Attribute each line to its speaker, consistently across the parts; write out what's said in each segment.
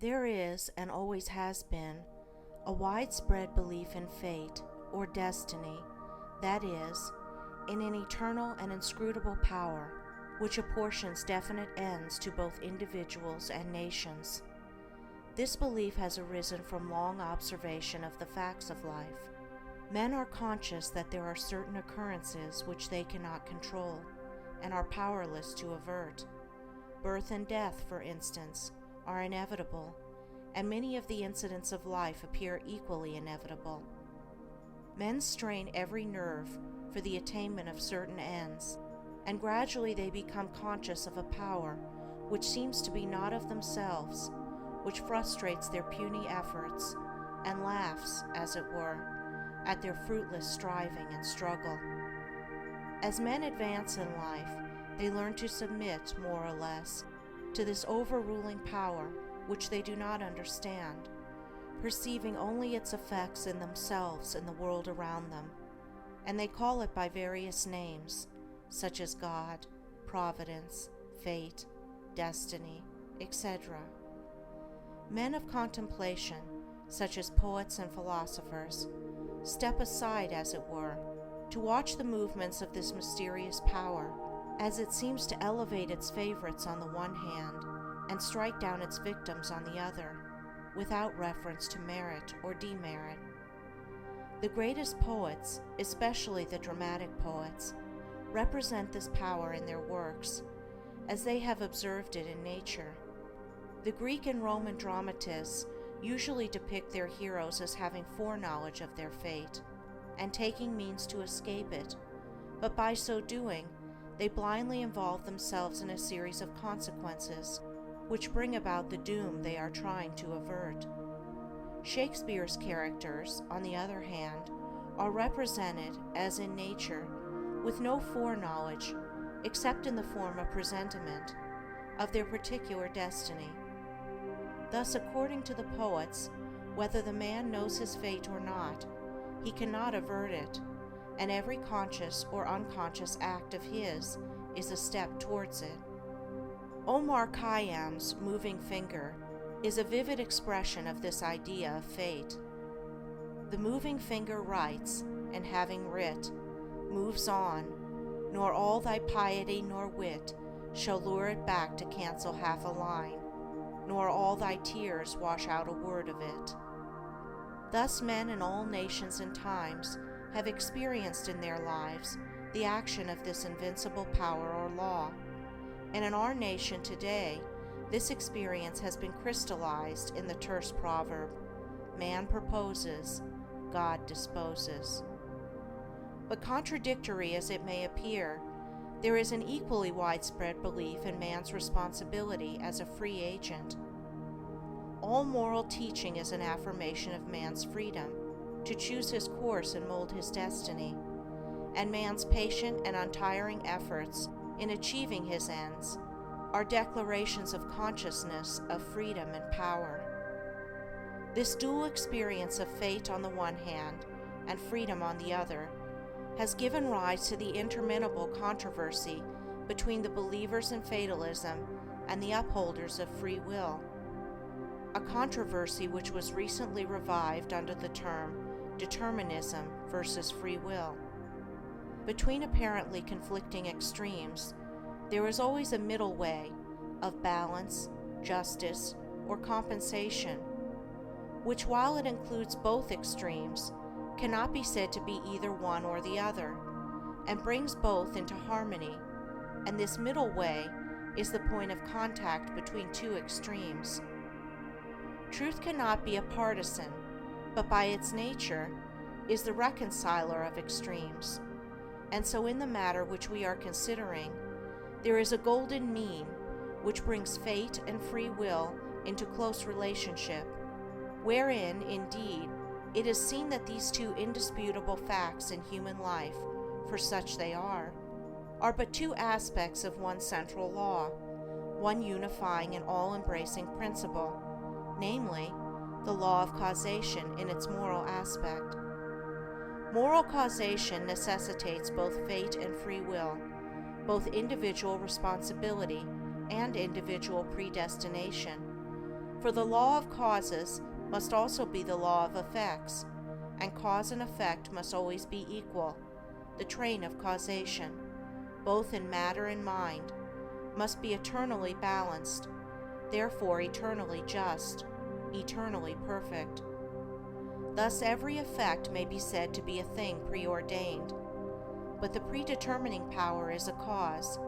Speaker 1: There is, and always has been, a widespread belief in fate, or destiny, that is, in an eternal and inscrutable power, which apportions definite ends to both individuals and nations. This belief has arisen from long observation of the facts of life. Men are conscious that there are certain occurrences which they cannot control, and are powerless to avert. Birth and death, for instance, are inevitable, and many of the incidents of life appear equally inevitable. Men strain every nerve for the attainment of certain ends, and gradually they become conscious of a power which seems to be not of themselves, which frustrates their puny efforts, and laughs, as it were, at their fruitless striving and struggle. As men advance in life, they learn to submit, more or less, to this overruling power which they do not understand, perceiving only its effects in themselves and the world around them, and they call it by various names, such as God, providence, fate, destiny, etc. Men of contemplation, such as poets and philosophers, step aside, as it were, to watch the movements of this mysterious power, as it seems to elevate its favorites on the one hand and strike down its victims on the other, without reference to merit or demerit. The greatest poets, especially the dramatic poets, represent this power in their works, as they have observed it in nature. The Greek and Roman dramatists usually depict their heroes as having foreknowledge of their fate, and taking means to escape it, but by so doing, they blindly involve themselves in a series of consequences which bring about the doom they are trying to avert. Shakespeare's characters, on the other hand, are represented, as in nature, with no foreknowledge, except in the form of presentiment, of their particular destiny. Thus, according to the poets, whether the man knows his fate or not, he cannot avert it, and every conscious or unconscious act of his is a step towards it. Omar Khayyam's moving finger is a vivid expression of this idea of fate. The moving finger writes, and having writ, moves on, nor all thy piety nor wit shall lure it back to cancel half a line, nor all thy tears wash out a word of it. Thus men in all nations and times have experienced in their lives the action of this invincible power or law, and in our nation today, this experience has been crystallized in the terse proverb, "Man proposes, God disposes." But contradictory as it may appear, there is an equally widespread belief in man's responsibility as a free agent. All moral teaching is an affirmation of man's freedom to choose his course and mold his destiny, and man's patient and untiring efforts in achieving his ends are declarations of consciousness of freedom and power. This dual experience of fate on the one hand and freedom on the other has given rise to the interminable controversy between the believers in fatalism and the upholders of free will, a controversy which was recently revived under the term determinism versus free will. Between apparently conflicting extremes, there is always a middle way of balance, justice, or compensation, which, while it includes both extremes, cannot be said to be either one or the other, and brings both into harmony, and this middle way is the point of contact between two extremes. Truth cannot be a partisan, but by its nature is the reconciler of extremes, and so in the matter which we are considering, there is a golden mean which brings fate and free will into close relationship, wherein, indeed, it is seen that these two indisputable facts in human life, for such they are but two aspects of one central law, one unifying and all-embracing principle, namely, the law of causation in its moral aspect. Moral causation necessitates both fate and free will, both individual responsibility and individual predestination, For the law of causes must also be the law of effects, and cause and effect must always be equal. The train of causation, both in matter and mind, must be eternally balanced, therefore eternally just, eternally perfect. Thus every effect may be said to be a thing preordained, but the predetermining power is a cause,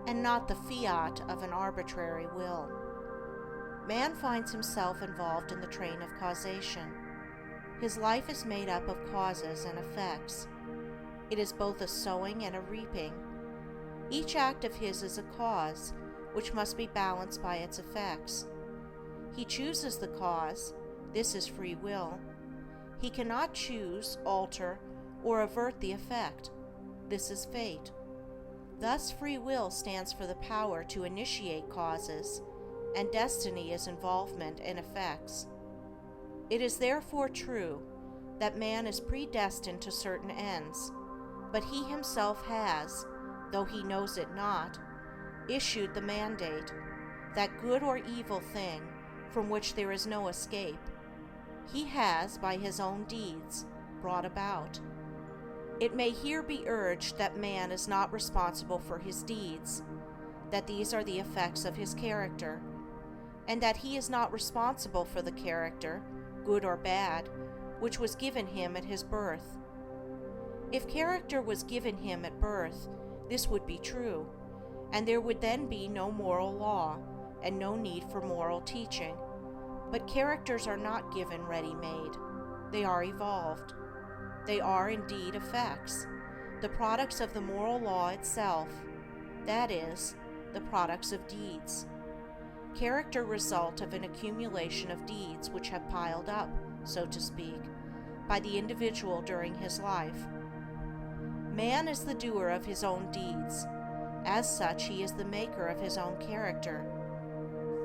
Speaker 1: and not the fiat of an arbitrary will. Man finds himself involved in the train of causation. His life is made up of causes and effects. It is both a sowing and a reaping. Each act of his is a cause, which must be balanced by its effects. He chooses the cause. This is free will. He cannot choose, alter, or avert the effect. This is fate. Thus free will stands for the power to initiate causes, and destiny is involvement in effects. It is therefore true that man is predestined to certain ends, but he himself has, though he knows it not, issued the mandate, that good or evil thing from which there is no escape, he has, by his own deeds, brought about. It may here be urged that man is not responsible for his deeds, that these are the effects of his character, and that he is not responsible for the character, good or bad, which was given him at his birth. If character was given him at birth, this would be true, and there would then be no moral law, and no need for moral teaching. But characters are not given ready-made. They are evolved. They are indeed effects, the products of the moral law itself, that is, the products of deeds. Character result of an accumulation of deeds which have piled up, so to speak, by the individual during his life. Man is the doer of his own deeds. As such, he is the maker of his own character.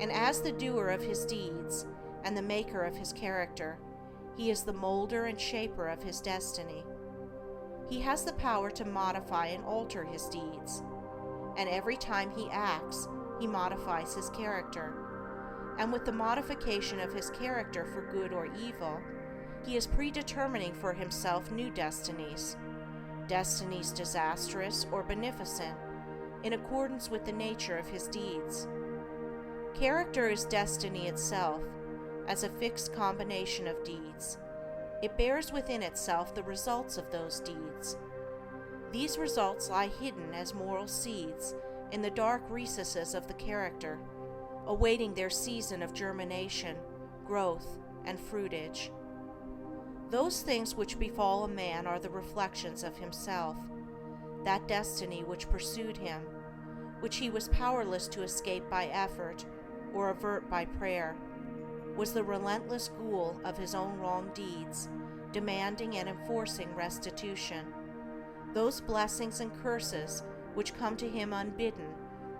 Speaker 1: And as the doer of his deeds and the maker of his character, he is the molder and shaper of his destiny. He has the power to modify and alter his deeds, and every time he acts, he modifies his character. And with the modification of his character for good or evil, he is predetermining for himself new destinies, destinies disastrous or beneficent, in accordance with the nature of his deeds. Character is destiny itself, as a fixed combination of deeds. It bears within itself the results of those deeds. These results lie hidden as moral seeds in the dark recesses of the character, awaiting their season of germination, growth, and fruitage. Those things which befall a man are the reflections of himself, that destiny which pursued him, which he was powerless to escape by effort or avert by prayer, was the relentless ghoul of his own wrong deeds, demanding and enforcing restitution. Those blessings and curses which come to him unbidden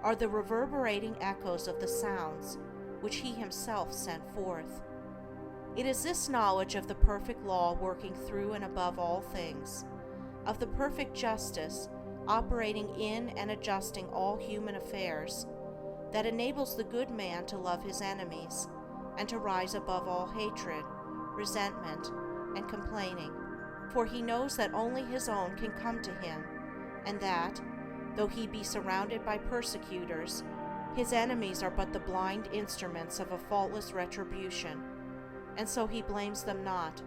Speaker 1: are the reverberating echoes of the sounds which he himself sent forth. It is this knowledge of the perfect law working through and above all things, of the perfect justice operating in and adjusting all human affairs, that enables the good man to love his enemies and to rise above all hatred, resentment, and complaining, for he knows that only his own can come to him, and that, though he be surrounded by persecutors, his enemies are but the blind instruments of a faultless retribution, and so he blames them not,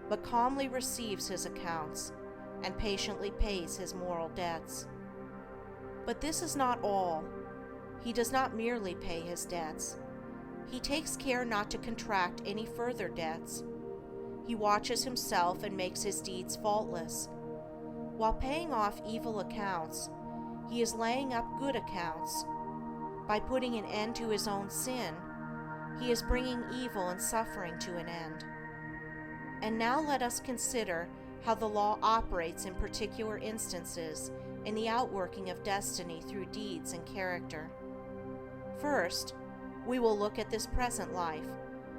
Speaker 1: but calmly receives his accounts, and patiently pays his moral debts. But this is not all. He does not merely pay his debts. He takes care not to contract any further debts. He watches himself and makes his deeds faultless. While paying off evil accounts, he is laying up good accounts. By putting an end to his own sin, he is bringing evil and suffering to an end. And now let us consider how the law operates in particular instances in the outworking of destiny through deeds and character. First, we will look at this present life,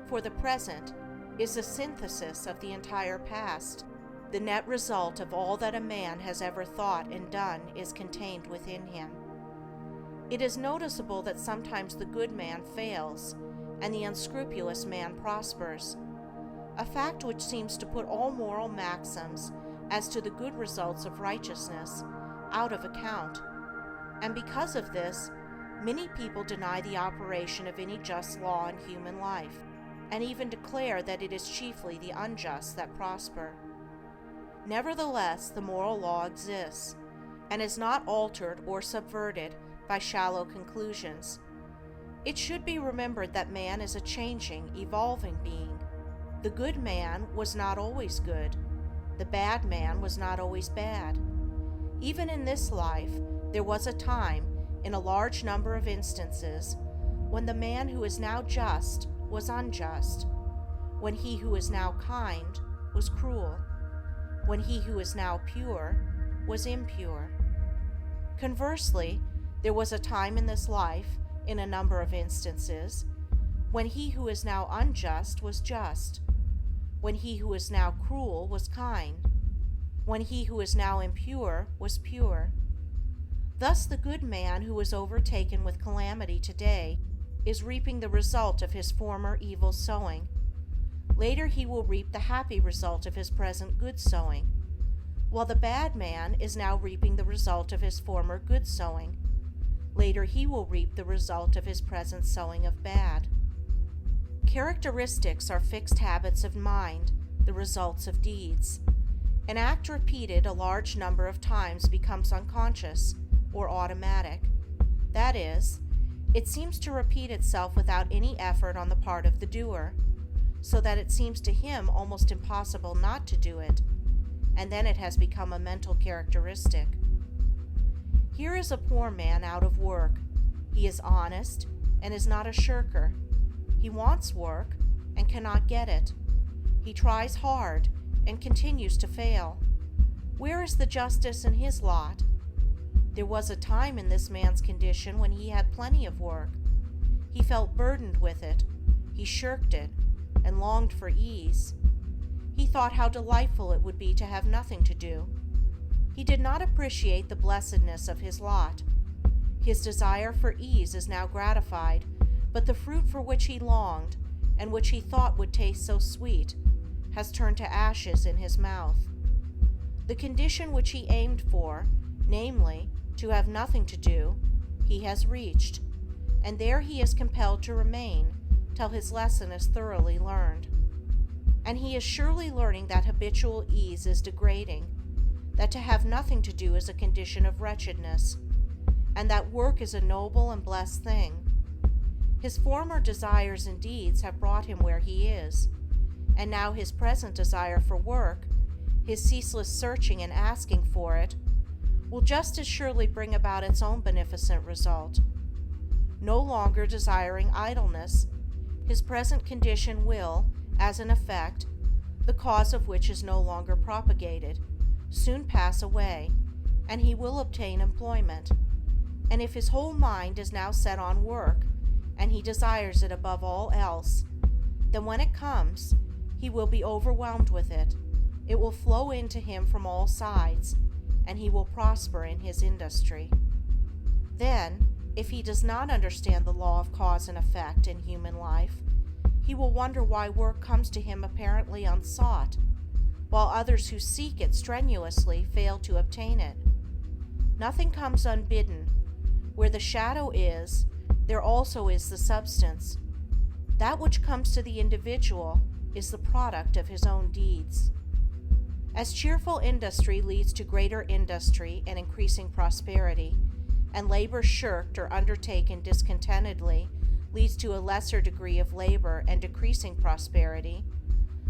Speaker 1: for the present is the synthesis of the entire past. The net result of all that a man has ever thought and done is contained within him. It is noticeable that sometimes the good man fails, and the unscrupulous man prospers, a fact which seems to put all moral maxims as to the good results of righteousness out of account. And because of this, many people deny the operation of any just law in human life, and even declare that it is chiefly the unjust that prosper. Nevertheless, the moral law exists, and is not altered or subverted by shallow conclusions. It should be remembered that man is a changing, evolving being. The good man was not always good. The bad man was not always bad. Even in this life, there was a time, in a large number of instances, when the man who is now just was unjust, when he who is now kind was cruel, when he who is now pure was impure. Conversely, there was a time in this life, in a number of instances, when he who is now unjust was just, when he who is now cruel was kind, when he who is now impure was pure. Thus the good man who is overtaken with calamity today is reaping the result of his former evil sowing. Later he will reap the happy result of his present good sowing, while the bad man is now reaping the result of his former good sowing. Later he will reap the result of his present sowing of bad. Characteristics are fixed habits of mind, the results of deeds. An act repeated a large number of times becomes unconscious or automatic. That is, it seems to repeat itself without any effort on the part of the doer, so that it seems to him almost impossible not to do it, and then it has become a mental characteristic. Here is a poor man out of work. He is honest and is not a shirker. He wants work and cannot get it. He tries hard and continues to fail. Where is the justice in his lot? There was a time in this man's condition when he had plenty of work. He felt burdened with it. He shirked it and longed for ease. He thought how delightful it would be to have nothing to do. He did not appreciate the blessedness of his lot. His desire for ease is now gratified, but the fruit for which he longed, and which he thought would taste so sweet, has turned to ashes in his mouth. The condition which he aimed for, namely, to have nothing to do, he has reached, and there he is compelled to remain till his lesson is thoroughly learned. And he is surely learning that habitual ease is degrading, that to have nothing to do is a condition of wretchedness, and that work is a noble and blessed thing. His former desires and deeds have brought him where he is, and now his present desire for work, his ceaseless searching and asking for it, will just as surely bring about its own beneficent result. No longer desiring idleness, his present condition will, as an effect, the cause of which is no longer propagated, soon pass away, and he will obtain employment. And if his whole mind is now set on work, and he desires it above all else, then when it comes, he will be overwhelmed with it. It will flow into him from all sides, and he will prosper in his industry. Then, if he does not understand the law of cause and effect in human life, he will wonder why work comes to him apparently unsought, while others who seek it strenuously fail to obtain it. Nothing comes unbidden. Where the shadow is, there also is the substance. That which comes to the individual is the product of his own deeds. As cheerful industry leads to greater industry and increasing prosperity, and labor shirked or undertaken discontentedly leads to a lesser degree of labor and decreasing prosperity,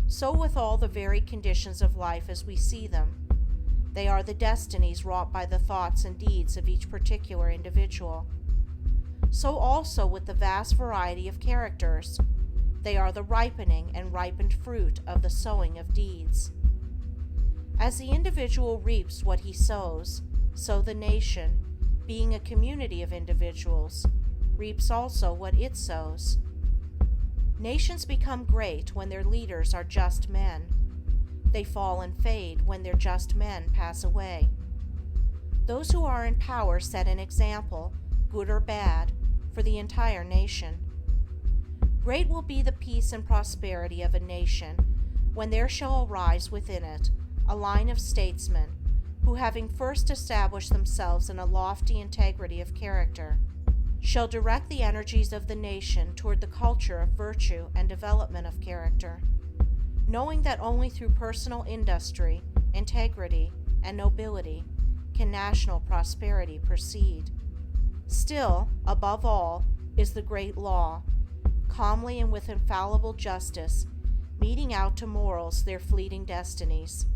Speaker 1: so with all the varied conditions of life as we see them. They are the destinies wrought by the thoughts and deeds of each particular individual. So also with the vast variety of characters. They are the ripening and ripened fruit of the sowing of deeds. As the individual reaps what he sows, so the nation, being a community of individuals, reaps also what it sows. Nations become great when their leaders are just men. They fall and fade when their just men pass away. Those who are in power set an example, good or bad, for the entire nation. Great will be the peace and prosperity of a nation when there shall arise within it a line of statesmen who, having first established themselves in a lofty integrity of character, shall direct the energies of the nation toward the culture of virtue and development of character, knowing that only through personal industry, integrity, and nobility can national prosperity proceed. Still, above all, is the great law, calmly and with infallible justice, meting out to mortals their fleeting destinies,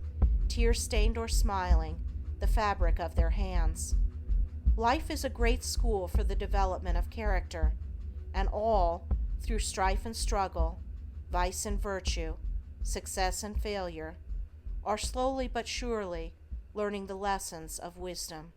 Speaker 1: tear-stained or smiling, the fabric of their hands. Life is a great school for the development of character, and all, through strife and struggle, vice and virtue, success and failure, are slowly but surely learning the lessons of wisdom.